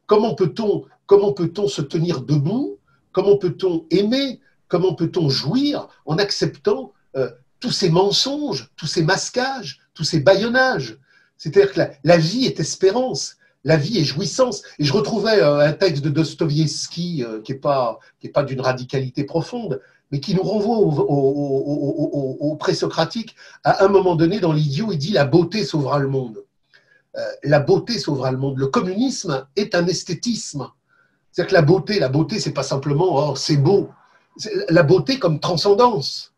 Comment peut-on se tenir debout? Comment peut-on aimer? Comment peut-on jouir en acceptant tous ces mensonges, tous ces masquages, tous ces bâillonnages? C'est-à-dire que la vie est espérance, la vie est jouissance. Et je retrouvais un texte de Dostoïevski qui n'est pas d'une radicalité profonde, mais qui nous renvoie au présocratique. À un moment donné, dans l'Idiot, il dit « la beauté sauvera le monde ». La beauté sauvera le monde. Le communisme est un esthétisme. C'est-à-dire que la beauté, c'est pas simplement oh, c'est beau. La beauté comme transcendance.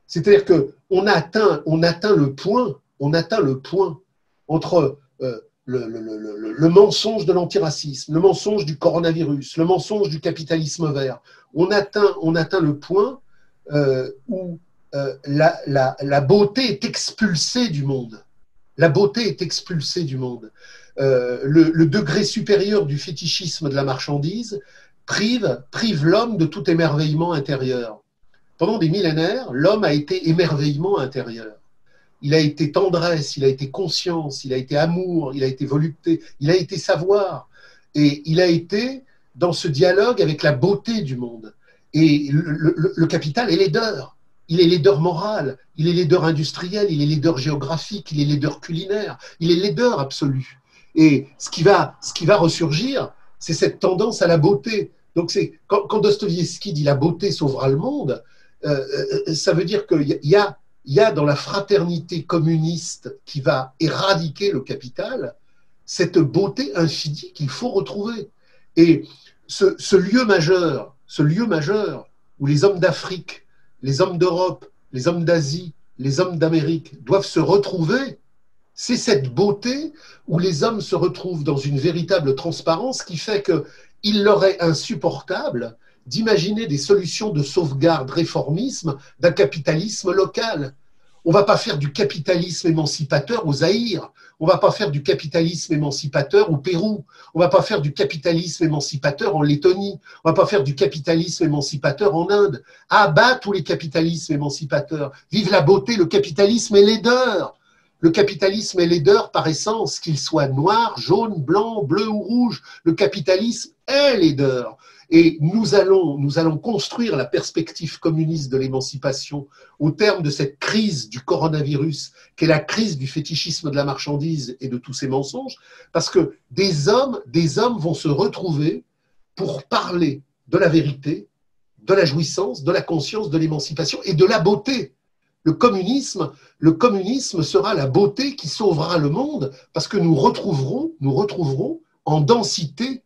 C'est-à-dire que on atteint le point entre le mensonge de l'antiracisme, le mensonge du coronavirus, le mensonge du capitalisme vert. On atteint le point où la beauté est expulsée du monde. La beauté est expulsée du monde. Le degré supérieur du fétichisme de la marchandise prive l'homme de tout émerveillement intérieur. Pendant des millénaires, l'homme a été émerveillement intérieur. Il a été tendresse, il a été conscience, il a été amour, il a été volupté, il a été savoir. Et il a été dans ce dialogue avec la beauté du monde. Et le capital est laideur. Il est laideur moral, il est laideur industriel, il est laideur géographique, il est laideur culinaire, il est laideur absolu. Et ce qui va ressurgir, c'est cette tendance à la beauté. Donc quand Dostoïevski dit « la beauté sauvera le monde », ça veut dire qu'il y a dans la fraternité communiste qui va éradiquer le capital, cette beauté infinie qu'il faut retrouver. Et ce lieu majeur où les hommes d'Afrique, les hommes d'Europe, les hommes d'Asie, les hommes d'Amérique doivent se retrouver, c'est cette beauté où les hommes se retrouvent dans une véritable transparence qui fait qu'il leur est insupportable d'imaginer des solutions de sauvegarde, réformisme d'un capitalisme local. On ne va pas faire du capitalisme émancipateur au Zaïre, on ne va pas faire du capitalisme émancipateur au Pérou, on ne va pas faire du capitalisme émancipateur en Lettonie, on ne va pas faire du capitalisme émancipateur en Inde. Ah bas tous les capitalismes émancipateurs, vive la beauté, le capitalisme est laideur. Le capitalisme est laideur par essence, qu'il soit noir, jaune, blanc, bleu ou rouge, le capitalisme est laideur. Et nous allons construire la perspective communiste de l'émancipation au terme de cette crise du coronavirus, qui est la crise du fétichisme de la marchandise et de tous ces mensonges, parce que des hommes vont se retrouver pour parler de la vérité, de la jouissance, de la conscience, de l'émancipation et de la beauté. Le communisme sera la beauté qui sauvera le monde, parce que nous retrouverons en densité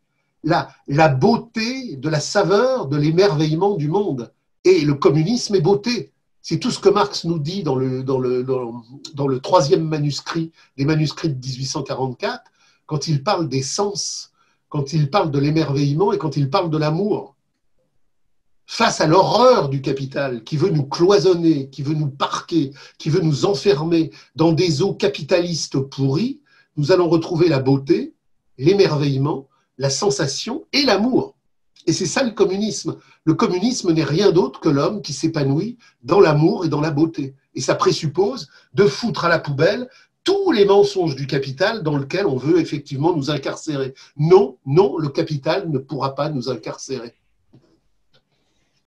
la beauté de la saveur, de l'émerveillement du monde. Et le communisme est beauté. C'est tout ce que Marx nous dit dans le troisième manuscrit, des manuscrits de 1844, quand il parle des sens, quand il parle de l'émerveillement et quand il parle de l'amour. Face à l'horreur du capital qui veut nous cloisonner, qui veut nous parquer, qui veut nous enfermer dans des eaux capitalistes pourries, nous allons retrouver la beauté, l'émerveillement, la sensation et l'amour. Et c'est ça le communisme. Le communisme n'est rien d'autre que l'homme qui s'épanouit dans l'amour et dans la beauté. Et ça présuppose de foutre à la poubelle tous les mensonges du capital dans lequel on veut effectivement nous incarcérer. Non, le capital ne pourra pas nous incarcérer.